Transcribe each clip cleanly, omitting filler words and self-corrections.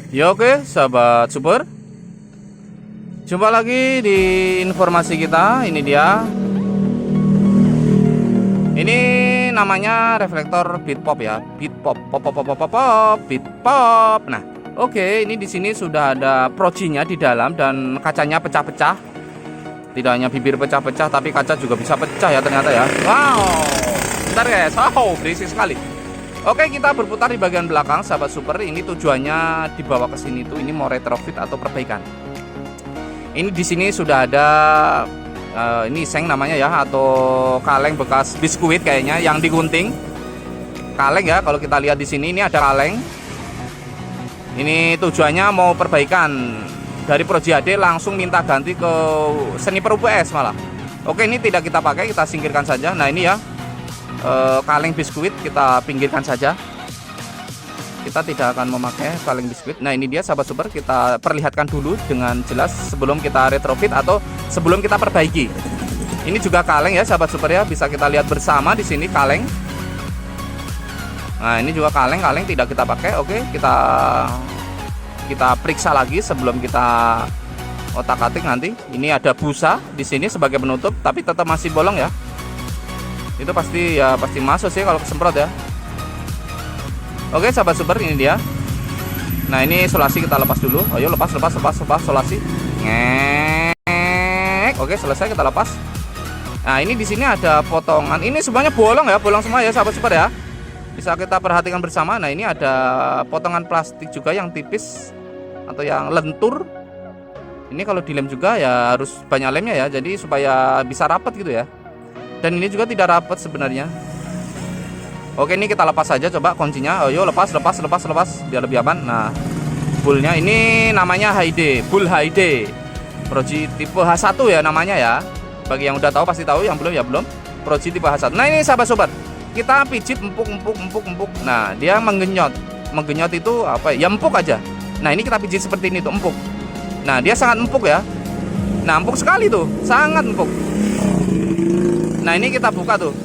Ya oke, sahabat super. Jumpa lagi di informasi kita. Ini dia. Ini namanya reflektor beat pop ya. Beat pop, pop pop pop pop pop, pop beat pop. Nah, oke, ini di sini sudah ada projinya di dalam dan kacanya pecah-pecah. Tidak hanya bibir pecah-pecah, tapi kaca juga bisa pecah ya ternyata ya. Wow. Bentar guys. Wow, berisik sekali. Oke, kita berputar di bagian belakang sahabat super. Ini tujuannya dibawa ke sini tuh, ini mau retrofit atau perbaikan. Ini di sini sudah ada ini seng namanya ya, atau kaleng bekas biskuit kayaknya yang digunting. Kaleng ya, kalau kita lihat di sini ini ada kaleng. Ini tujuannya mau perbaikan. Dari Proji AD langsung minta ganti ke Sniper UPS malah. Oke, ini tidak kita pakai, kita singkirkan saja. Nah, ini ya. Kaleng biskuit kita pinggirkan saja. Kita tidak akan memakai kaleng biskuit. Nah, ini dia sahabat super, kita perlihatkan dulu dengan jelas sebelum kita retrofit atau sebelum kita perbaiki. Ini juga kaleng ya sahabat super ya, bisa kita lihat bersama di sini kaleng. Nah, ini juga kaleng tidak kita pakai. Oke, kita periksa lagi sebelum kita otak-atik nanti. Ini ada busa di sini sebagai penutup, tapi tetap masih bolong ya. Itu pasti masuk sih kalau kesemprot ya. Oke sahabat super, ini dia. Nah, ini solasi kita lepas dulu. Ayo lepas solasi. Ngek. Oke, selesai, kita lepas. Nah, ini di sini ada potongan. Ini semuanya bolong ya, bolong semua ya sahabat super ya. Bisa kita perhatikan bersama. Nah, ini ada potongan plastik juga yang tipis atau yang lentur. Ini kalau dilem juga ya harus banyak lemnya ya, jadi supaya bisa rapat gitu ya. Dan ini juga tidak rapat sebenarnya. Oke, ini kita lepas saja coba kuncinya. Ayo lepas biar lebih aman. Nah, bullnya ini namanya Haide, bull Haide. Proji tipe H1 ya namanya ya. Bagi yang udah tahu pasti tahu, yang belum ya belum. Proji tipe H1. Nah, ini sahabat sobat. Kita pijit empuk. Nah, dia menggenyot. Menggenyot itu apa ya? Empuk aja. Nah, ini kita pijit seperti ini tuh, empuk. Nah, dia sangat empuk ya. Nah, empuk sekali tuh, sangat empuk. Nah, ini kita buka tuh.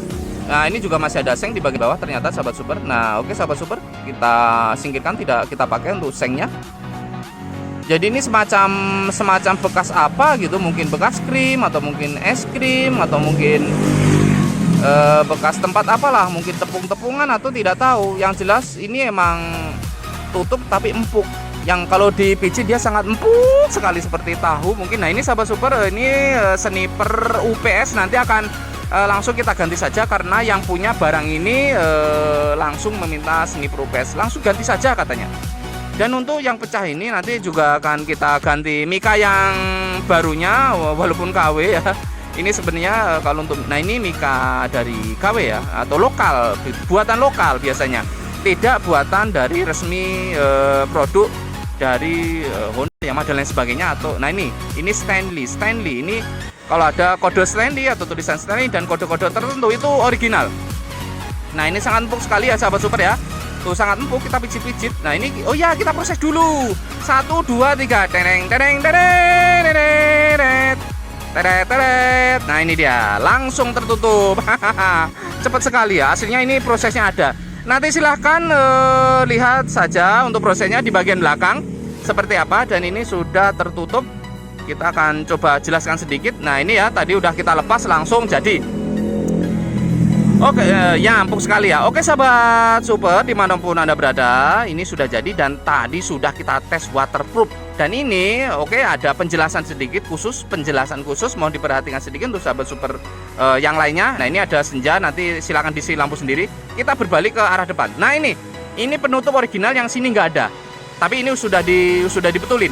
Nah, ini juga masih ada seng di bagian bawah ternyata sahabat super. Nah, oke sahabat super, kita singkirkan, tidak kita pakai untuk sengnya. Jadi ini semacam bekas apa gitu, mungkin bekas krim atau mungkin es krim atau mungkin bekas tempat apalah, mungkin tepung-tepungan atau tidak tahu. Yang jelas ini emang tutup tapi empuk. Yang kalau dipijit dia sangat empuk sekali seperti tahu mungkin. Nah, ini sahabat super, ini Sniper UPS nanti akan langsung kita ganti saja karena yang punya barang ini langsung meminta Sniper UPS, langsung ganti saja katanya. Dan untuk yang pecah ini nanti juga akan kita ganti mika yang barunya walaupun KW ya. Ini sebenarnya kalau untuk, nah ini mika dari KW ya, atau lokal, buatan lokal biasanya, tidak buatan dari resmi produk dari Honda, Yamaha dan lain sebagainya. Atau nah ini Stanley ini kalau ada kode Stanley atau tulisan Stanley dan kode-kode tertentu itu original. Nah, ini sangat empuk sekali ya sahabat super ya. Tuh sangat empuk, kita pijit-pijit. Nah, ini oh ya, kita proses dulu. 1 2 3 tereng. Teret. Nah, ini dia, langsung tertutup. Cepat sekali ya. Hasilnya ini prosesnya ada. Nanti silahkan lihat saja untuk prosesnya di bagian belakang seperti apa, dan ini sudah tertutup. Kita akan coba jelaskan sedikit. Nah, ini ya, tadi udah kita lepas langsung jadi. Oke, ya empuk sekali ya. Oke sahabat super, dimanapun Anda berada, ini sudah jadi dan tadi sudah kita tes waterproof. Dan ini oke, ada penjelasan penjelasan khusus mohon diperhatikan sedikit untuk sahabat super yang lainnya. Nah, ini ada senja, nanti silakan diisi lampu sendiri. Kita berbalik ke arah depan. Nah, ini penutup original yang sini nggak ada, tapi ini sudah dibetulin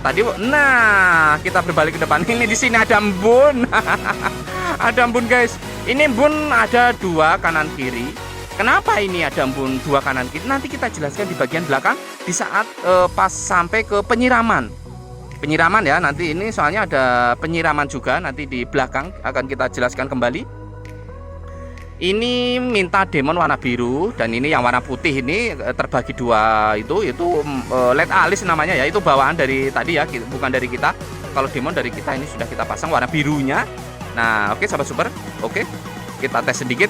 tadi. Nah, kita berbalik ke depan. Ini di sini ada embun. Ada embun guys. Ini embun ada 2 kanan kiri. Kenapa ini ada embun 2 kanan kiri? Nanti kita jelaskan di bagian belakang di saat pas sampai ke penyiraman. Penyiraman ya, nanti ini soalnya ada penyiraman juga nanti di belakang akan kita jelaskan kembali. Ini minta demon warna biru dan ini yang warna putih ini terbagi 2 itu LED alis namanya ya, itu bawaan dari tadi ya, bukan dari kita. Kalau demon dari kita, ini sudah kita pasang warna birunya. Nah, oke sahabat super, oke kita tes sedikit.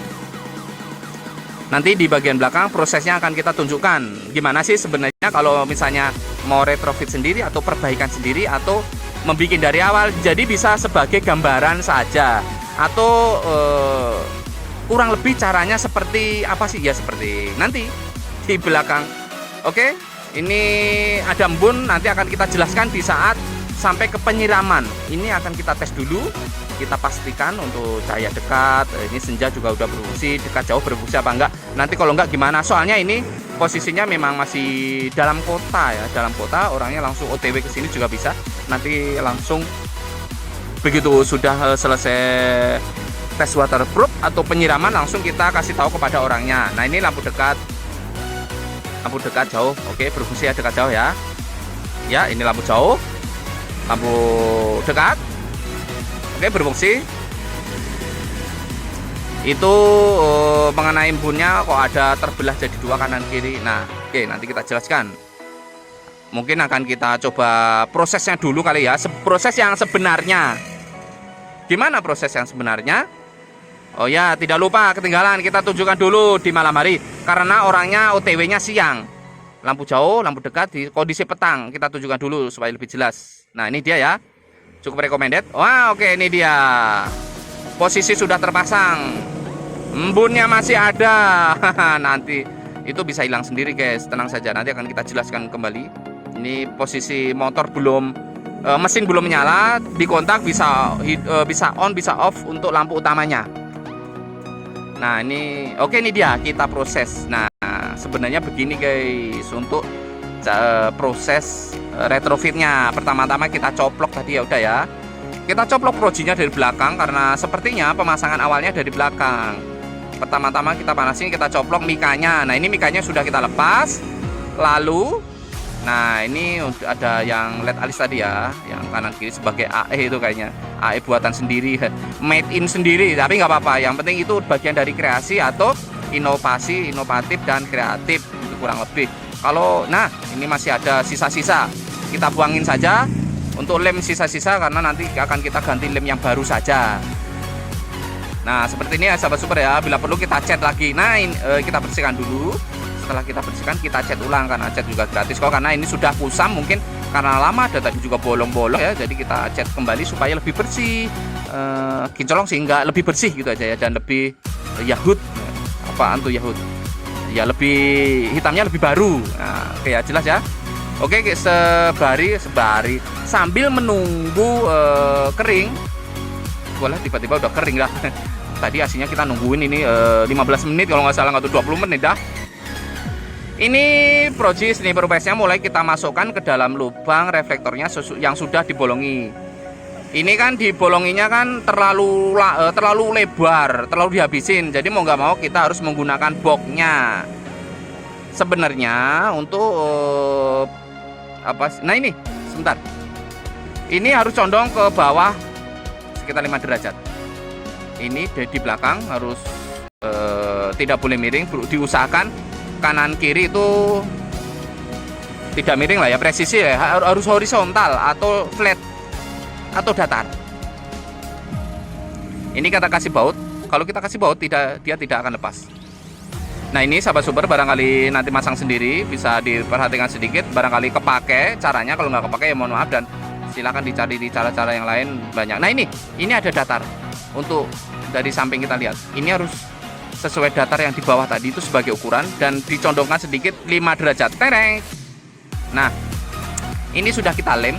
Nanti di bagian belakang prosesnya akan kita tunjukkan gimana sih sebenarnya kalau misalnya mau retrofit sendiri atau perbaikan sendiri atau membuat dari awal, jadi bisa sebagai gambaran saja atau kurang lebih caranya seperti apa sih ya, seperti nanti di belakang. Oke, ini ada embun, nanti akan kita jelaskan di saat sampai ke penyiraman. Ini akan kita tes dulu, kita pastikan untuk cahaya dekat, ini senja juga udah berfungsi, dekat jauh berfungsi apa enggak. Nanti kalau enggak gimana, soalnya ini posisinya memang masih dalam kota ya, dalam kota, orangnya langsung OTW ke sini juga bisa. Nanti langsung begitu sudah selesai tes waterproof atau penyiraman, langsung kita kasih tahu kepada orangnya. Nah, ini lampu dekat jauh, oke, berfungsi ya, dekat jauh ya. Ya, ini lampu jauh, lampu dekat, oke, berfungsi. Itu mengenai embunnya kok ada terbelah jadi dua kanan kiri. Nah, oke, nanti kita jelaskan. Mungkin akan kita coba prosesnya dulu kali ya, proses yang sebenarnya. Gimana proses yang sebenarnya? Oh ya, tidak lupa ketinggalan kita tunjukkan dulu di malam hari, karena orangnya OTW-nya siang. Lampu jauh, lampu dekat di kondisi petang kita tunjukkan dulu supaya lebih jelas. Nah, ini dia ya, cukup recommended. Wah, oke, ini dia, posisi sudah terpasang, embunnya masih ada. Nanti itu bisa hilang sendiri guys, tenang saja, nanti akan kita jelaskan kembali. Ini posisi motor belum, mesin belum menyala, dikontak bisa on bisa off untuk lampu utamanya. Nah, ini oke, ini dia, kita proses. Nah, sebenarnya begini guys, untuk proses retrofitnya, pertama-tama kita coplok tadi ya, udah ya, kita coplok projinya dari belakang karena sepertinya pemasangan awalnya dari belakang. Pertama-tama kita panasin, kita coplok mikanya. Nah, ini mikanya sudah kita lepas. Lalu, nah, ini ada yang LED alis tadi ya, yang kanan kiri sebagai AE itu kayaknya AE buatan sendiri, made in sendiri, tapi nggak apa-apa, yang penting itu bagian dari kreasi atau inovasi, inovatif dan kreatif itu kurang lebih. Kalau nah, ini masih ada sisa-sisa, kita buangin saja untuk lem sisa-sisa, karena nanti akan kita ganti lem yang baru saja. Nah, seperti ini ya sahabat super ya, bila perlu kita cat lagi. Nah, ini, kita bersihkan dulu. Setelah kita bersihkan, kita cat ulang, karena cat juga gratis kok, karena ini sudah kusam, mungkin karena lama dan tadi juga bolong-bolong ya, jadi kita cat kembali supaya lebih bersih, kincolong sehingga lebih bersih gitu aja ya, dan lebih yahut. Apaan tuh yahut ya, lebih hitamnya lebih baru. Nah, oke ya, jelas ya. Oke, sebari sambil menunggu kering. Boleh, tiba-tiba udah kering lah. Tadi aslinya kita nungguin ini 15 menit kalau nggak salah, atau 20 menit dah. Ini proji sniper PS-nya mulai kita masukkan ke dalam lubang reflektornya yang sudah dibolongi. Ini kan dibolonginya kan terlalu lebar, terlalu dihabisin. Jadi mau nggak mau kita harus menggunakan boxnya. Sebenarnya untuk apa? Nah, ini sebentar. Ini harus condong ke bawah sekitar 5 derajat. Ini di belakang harus tidak boleh miring, diusahakan kanan kiri itu tidak miring lah ya, presisi ya, harus horizontal atau flat atau datar. Ini kita kasih baut, kalau kita kasih baut dia tidak akan lepas. Nah, ini sahabat super, barangkali nanti masang sendiri bisa diperhatikan sedikit, barangkali kepake caranya. Kalau nggak kepake ya mohon maaf, dan silakan dicari di cara-cara yang lain banyak. Nah, ini ada datar, untuk dari samping kita lihat ini harus sesuai datar yang di bawah tadi itu sebagai ukuran, dan dicondongkan sedikit 5 derajat. Tereng. Nah, ini sudah kita lem.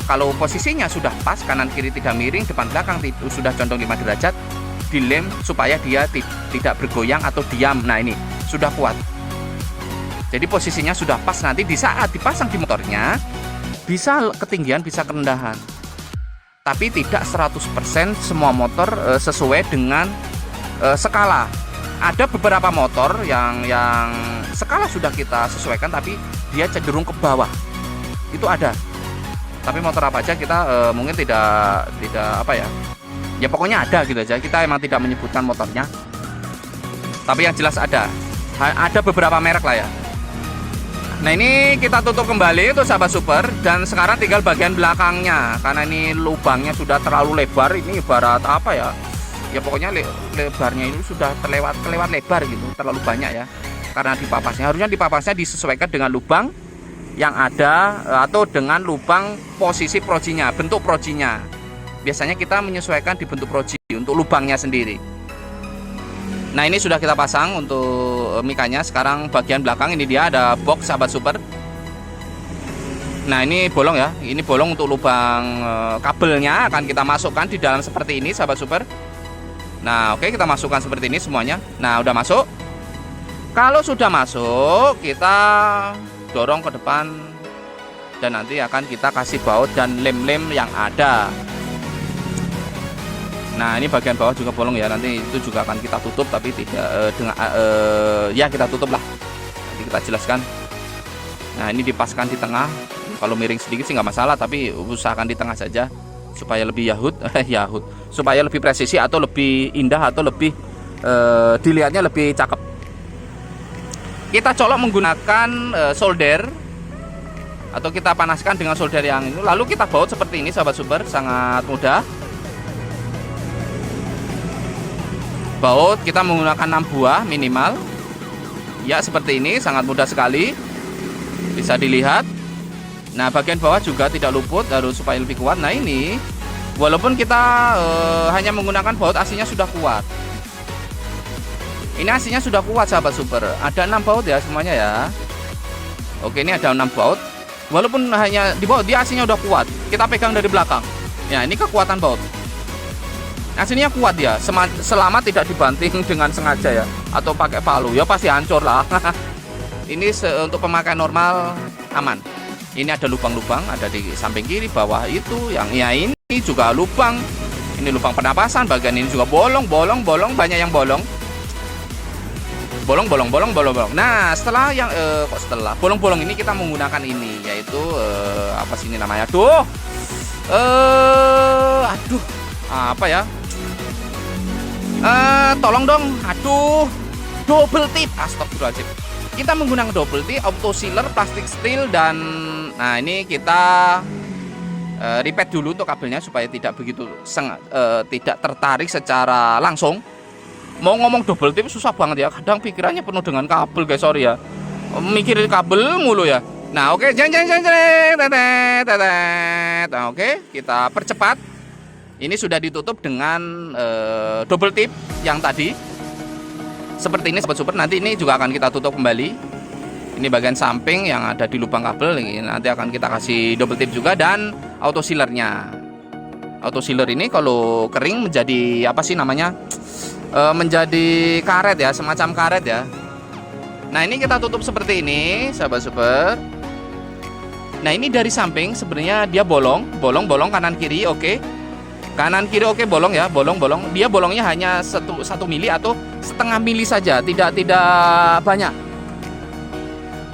Kalau posisinya sudah pas, kanan kiri tidak miring, depan belakang sudah condong 5 derajat, dilem supaya dia tidak bergoyang atau diam. Nah, ini sudah kuat. Jadi posisinya sudah pas, nanti di saat dipasang di motornya bisa ketinggian, bisa kerendahan. Tapi tidak 100% semua motor sesuai dengan skala. Ada beberapa motor yang skala sudah kita sesuaikan tapi dia cenderung ke bawah. Itu ada. Tapi motor apa aja kita mungkin tidak apa ya. Ya pokoknya ada gitu aja. Kita emang tidak menyebutkan motornya. Tapi yang jelas ada. Ada beberapa merek lah ya. Nah, ini kita tutup kembali untuk sahabat super, dan sekarang tinggal bagian belakangnya, karena ini lubangnya sudah terlalu lebar. Ini ibarat apa ya? Ya pokoknya lebarnya ini sudah kelewat lebar gitu, terlalu banyak ya. Karena dipapasnya, harusnya dipapasnya disesuaikan dengan lubang yang ada atau dengan lubang posisi projinya, bentuk projinya. Biasanya kita menyesuaikan di bentuk proji untuk lubangnya sendiri. Nah, ini sudah kita pasang untuk mikanya. Sekarang bagian belakang ini dia ada box sahabat super. Nah, ini bolong ya. Ini bolong untuk lubang kabelnya akan kita masukkan di dalam seperti ini sahabat super. Nah, oke, kita masukkan seperti ini semuanya. Nah, udah masuk. Kalau sudah masuk, kita dorong ke depan dan nanti akan kita kasih baut dan lem-lem yang ada. Nah, ini bagian bawah juga bolong ya. Nanti itu juga akan kita tutup, tapi tidak ya kita tutup lah. Nanti kita jelaskan. Nah, ini dipaskan di tengah. Kalau miring sedikit sih nggak masalah, tapi usahakan di tengah saja supaya lebih yahut, supaya lebih presisi atau lebih indah atau lebih dilihatnya lebih cakep. Kita colok menggunakan solder atau kita panaskan dengan solder yang ini. Lalu kita baut seperti ini sahabat super, sangat mudah. Baut kita menggunakan 6 buah minimal. Ya, seperti ini, sangat mudah sekali. Bisa dilihat. Nah, bagian bawah juga tidak luput, harus supaya lebih kuat. Nah, ini walaupun kita hanya menggunakan baut, aslinya sudah kuat. Ini aslinya sudah kuat sahabat super. Ada 6 baut ya semuanya ya. Oke, ini ada 6 baut. Walaupun hanya di baut, dia aslinya udah kuat. Kita pegang dari belakang. Ya, ini kekuatan baut. Aslinya kuat ya, selama tidak dibanting dengan sengaja ya, atau pakai palu ya pasti hancur lah. Ini untuk pemakaian normal aman. Ini ada lubang-lubang, ada di samping kiri, bawah itu, yang ya ini juga lubang. Ini lubang penapasan, bagian ini juga bolong, banyak yang bolong. Bolong. Nah, setelah yang setelah bolong-bolong ini kita menggunakan ini, yaitu apa sih ini namanya? Aduh, apa ya? Tolong dong, aduh, double tip, astagfirullahaladzim. Kita menggunakan double tip, auto sealer, plastik steel, dan nah ini kita repeat dulu untuk kabelnya supaya tidak begitu tidak tertarik secara langsung. Mau ngomong double tip susah banget ya, kadang pikirannya penuh dengan kabel guys, sorry ya, mikirin kabel mulu ya. Nah, oke, nah, oke, kita percepat. Ini sudah ditutup dengan double tip yang tadi. Seperti ini sobat super. Nanti ini juga akan kita tutup kembali. Ini bagian samping yang ada di lubang kabel. Ini nanti akan kita kasih double tip juga dan auto sealernya. Auto sealer ini kalau kering menjadi apa sih namanya? Menjadi karet ya, semacam karet ya. Nah, ini kita tutup seperti ini sahabat super. Nah, ini dari samping sebenarnya dia bolong kanan kiri, oke. Kanan kiri oke, bolong ya, bolong. Dia bolongnya hanya 1 mili atau setengah mili saja, tidak banyak.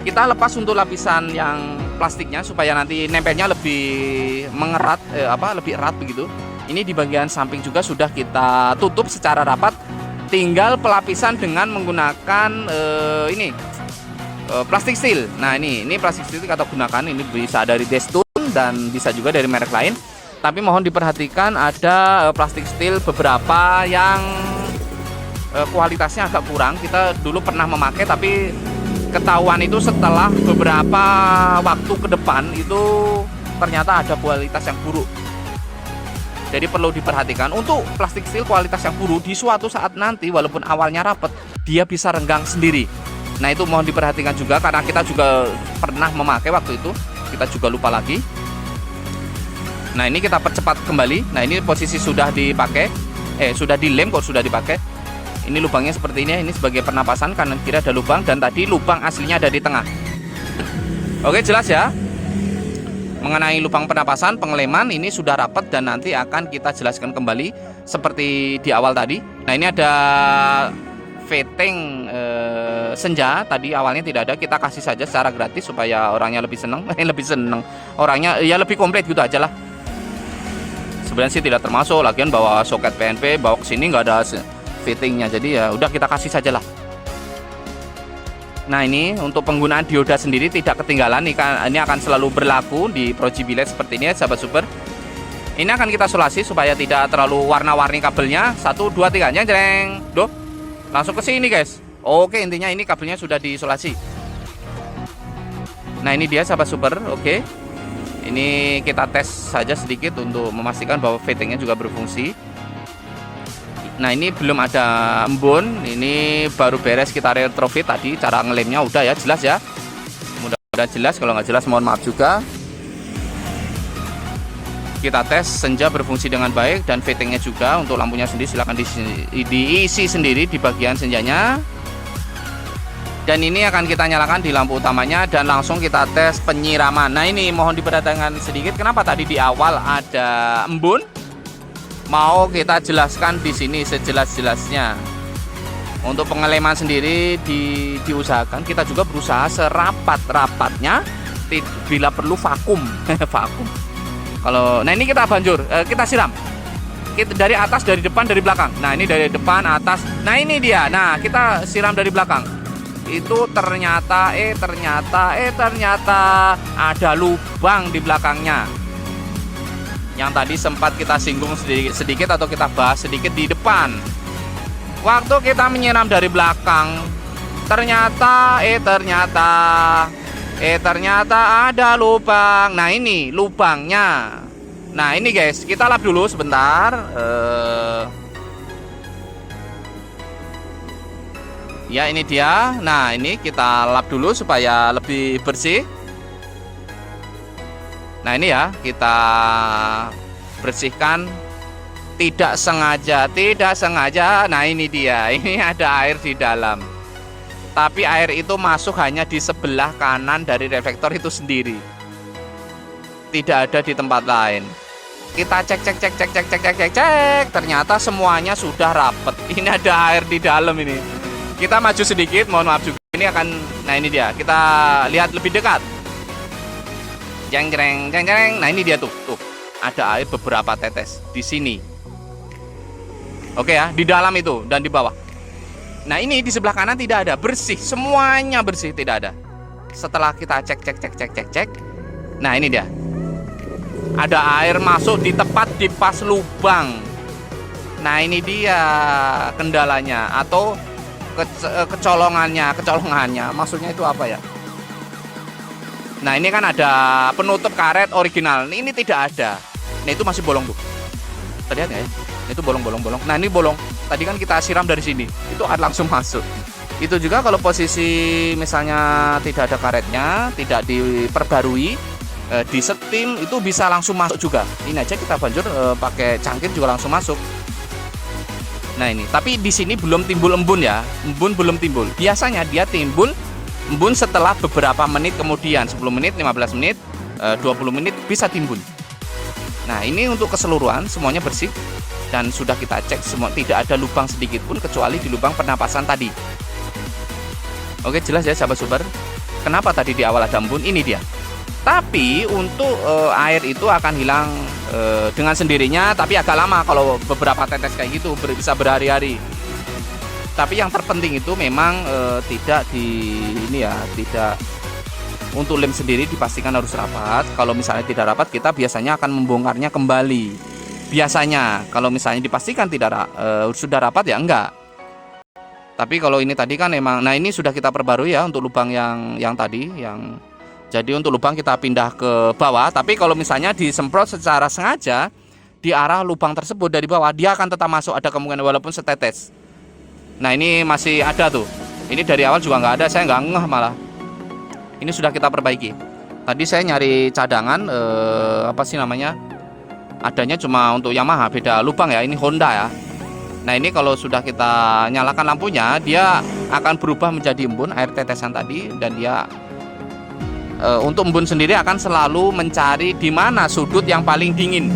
Kita lepas untuk lapisan yang plastiknya supaya nanti nempelnya lebih mengerat, lebih erat begitu. Ini di bagian samping juga sudah kita tutup secara rapat. Tinggal pelapisan dengan menggunakan plastik steel. Nah, ini plastik steel kita gunakan. Ini bisa dari Destun dan bisa juga dari merek lain. Tapi mohon diperhatikan ada plastik steel beberapa yang kualitasnya agak kurang. Kita dulu pernah memakai tapi ketahuan itu setelah beberapa waktu ke depan itu ternyata ada kualitas yang buruk. Jadi perlu diperhatikan untuk plastik steel kualitas yang buruk di suatu saat nanti walaupun awalnya rapet dia bisa renggang sendiri. Nah, itu mohon diperhatikan juga karena kita juga pernah memakai waktu itu, kita juga lupa lagi. Nah, ini kita percepat kembali. Nah, ini posisi sudah dipakai, sudah dilem kok sudah dipakai. Ini lubangnya seperti ini. Ini sebagai pernapasan, kanan kiri ada lubang dan tadi lubang aslinya ada di tengah. Oke, jelas ya. Mengenai lubang penapasan, pengeleman ini sudah rapat dan nanti akan kita jelaskan kembali seperti di awal tadi. Nah, ini ada fitting senja, tadi awalnya tidak ada, kita kasih saja secara gratis supaya orangnya lebih seneng, orangnya ya lebih komplit gitu aja lah. Sebenarnya sih tidak termasuk, lagian bawa soket PNP, bawa ke sini nggak ada fittingnya, jadi ya udah kita kasih saja lah. Nah, ini untuk penggunaan dioda sendiri tidak ketinggalan. Ini akan selalu berlaku di Proji Billet seperti ini ya sahabat super. Ini akan kita solasi supaya tidak terlalu warna-warni kabelnya. 1, 2, 3 jeng. Duh, langsung ke sini guys. Oke, intinya ini kabelnya sudah diisolasi. Nah ini dia sahabat super. Oke, ini kita tes saja sedikit untuk memastikan bahwa fittingnya juga berfungsi. Nah ini belum ada embun, ini baru beres kita retrofit tadi. Cara ngelemnya udah ya, jelas ya, mudah-mudahan jelas. Kalau nggak jelas mohon maaf juga. Kita tes senja berfungsi dengan baik dan fittingnya juga. Untuk lampunya sendiri silahkan diisi sendiri di bagian senjanya. Dan ini akan kita nyalakan di lampu utamanya dan langsung kita tes penyiraman. Nah ini mohon diperhatikan sedikit, kenapa tadi di awal ada embun? Mau kita jelaskan di sini sejelas-jelasnya. Untuk pengeleman sendiri diusahakan kita juga berusaha serapat-rapatnya, bila perlu vakum. Vakum. Nah ini kita banjur, kita siram. Kita dari atas, dari depan, dari belakang. Nah ini dari depan, atas. Nah ini dia. Nah kita siram dari belakang. Itu ternyata ada lubang di belakangnya. Yang tadi sempat kita singgung sedikit atau kita bahas sedikit di depan. Waktu kita menyiram dari belakang, ternyata ada lubang. Nah ini lubangnya. Nah ini guys, kita lap dulu sebentar. Ya ini dia. Nah ini kita lap dulu supaya lebih bersih. Nah ini ya, kita bersihkan. Tidak sengaja. Nah ini dia, ini ada air di dalam. Tapi air itu masuk hanya di sebelah kanan dari reflektor itu sendiri. Tidak ada di tempat lain. Kita cek. Ternyata semuanya sudah rapet. Ini ada air di dalam ini. Kita maju sedikit, mohon maaf juga. Ini akan, nah ini dia. Kita lihat lebih dekat. Jeng. Nah ini dia tuh. Ada air beberapa tetes di sini. Oke ya, di dalam itu dan di bawah. Nah ini di sebelah kanan tidak ada, bersih, semuanya bersih, tidak ada. Setelah kita cek. Nah ini dia. Ada air masuk tepat di pas lubang. Nah ini dia kendalanya atau kecolongannya. Maksudnya itu apa ya? Nah ini kan ada penutup karet original. Ini tidak ada. Nah itu masih bolong tuh. Terlihat ya? Itu bolong. Nah ini bolong. Tadi kan kita siram dari sini. Itu air langsung masuk. Itu juga kalau posisi misalnya tidak ada karetnya, tidak diperbarui, disetim, itu bisa langsung masuk juga. Ini aja kita banjur pakai cangkir juga langsung masuk. Nah ini, tapi di sini belum timbul embun ya. Embun belum timbul. Biasanya dia timbul embun setelah beberapa menit kemudian, 10 menit, 15 menit, 20 menit bisa timbul. Nah ini untuk keseluruhan semuanya bersih dan sudah kita cek semua, tidak ada lubang sedikit pun kecuali di lubang pernapasan tadi. Oke jelas ya sahabat super. Kenapa tadi di awal ada embun? Ini dia. Tapi untuk air itu akan hilang dengan sendirinya, tapi agak lama kalau beberapa tetes kayak gitu, bisa berhari-hari. Tapi yang terpenting itu memang tidak untuk lem sendiri dipastikan harus rapat. Kalau misalnya tidak rapat, kita biasanya akan membongkarnya kembali. Biasanya kalau misalnya dipastikan sudah rapat ya enggak. Tapi kalau ini tadi kan memang, nah ini sudah kita perbarui ya untuk lubang yang tadi, jadi untuk lubang kita pindah ke bawah. Tapi kalau misalnya disemprot secara sengaja di arah lubang tersebut dari bawah, dia akan tetap masuk, ada kemungkinan walaupun setetes. Nah ini masih ada tuh. Ini dari awal juga nggak ada, saya nggak ngeh malah. Ini sudah kita perbaiki. Tadi saya nyari cadangan, apa sih namanya? Adanya cuma untuk Yamaha, beda lubang ya. Ini Honda ya. Nah ini kalau sudah kita nyalakan lampunya, dia akan berubah menjadi embun air tetesan tadi, dan dia untuk embun sendiri akan selalu mencari di mana sudut yang paling dingin.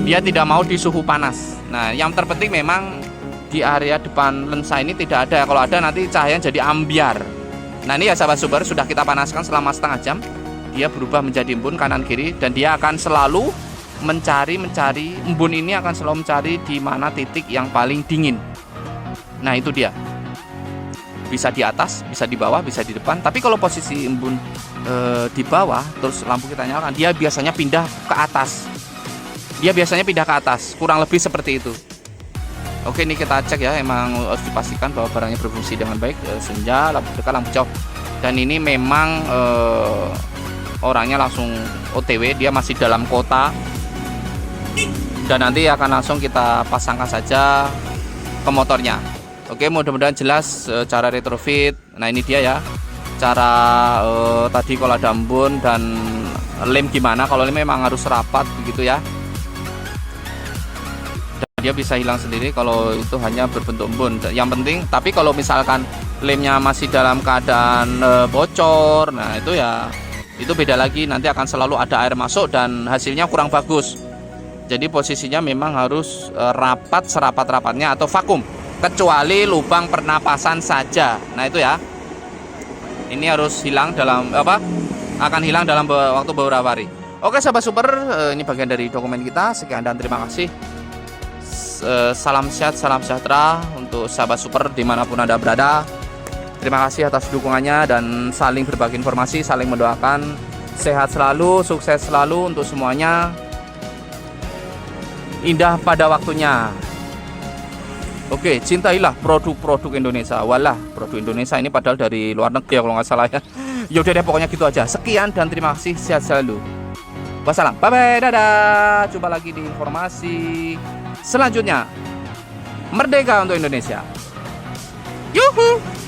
Dia tidak mau di suhu panas. Nah yang terpenting memang di area depan lensa ini tidak ada. Kalau ada nanti cahaya jadi ambiar. Nah ini ya sahabat super, sudah kita panaskan selama setengah jam. Dia berubah menjadi embun kanan kiri, dan dia akan selalu mencari embun ini akan selalu mencari di mana titik yang paling dingin. Nah itu dia. Bisa di atas, bisa di bawah, bisa di depan. Tapi kalau posisi embun di bawah, terus lampu kita nyalakan, dia biasanya pindah ke atas. Kurang lebih seperti itu. Oke, ini kita cek ya, emang harus dipastikan bahwa barangnya berfungsi dengan baik. Senja, lampu dekat, lampu jauh. Dan ini memang orangnya langsung OTW, dia masih dalam kota. Dan nanti akan langsung kita pasangkan saja ke motornya. Oke, mudah-mudahan jelas cara retrofit. Nah ini dia ya, cara tadi kalau ada embun dan lem gimana. Kalau lem memang harus rapat begitu ya, dan dia bisa hilang sendiri kalau itu hanya berbentuk embun. Yang penting, tapi kalau misalkan lemnya masih dalam keadaan bocor, nah itu ya itu beda lagi, nanti akan selalu ada air masuk dan hasilnya kurang bagus. Jadi posisinya memang harus rapat serapat-rapatnya atau vakum, kecuali lubang pernapasan saja. Nah itu ya, ini harus hilang dalam akan hilang dalam waktu beberapa hari. Oke sahabat super, ini bagian dari dokumen kita. Sekian dan terima kasih. Salam sehat, salam sejahtera untuk sahabat super dimanapun Anda berada. Terima kasih atas dukungannya dan saling berbagi informasi, saling mendoakan. Sehat selalu, sukses selalu untuk semuanya. Indah pada waktunya. Oke, cintailah produk-produk Indonesia. Walah, produk Indonesia ini padahal dari luar negeri ya kalau nggak salah ya. Yaudah deh, pokoknya gitu aja. Sekian dan terima kasih. Sehat selalu. Wassalam. Bye-bye. Dadah. Jumpa lagi di informasi selanjutnya. Merdeka untuk Indonesia. Yuhu.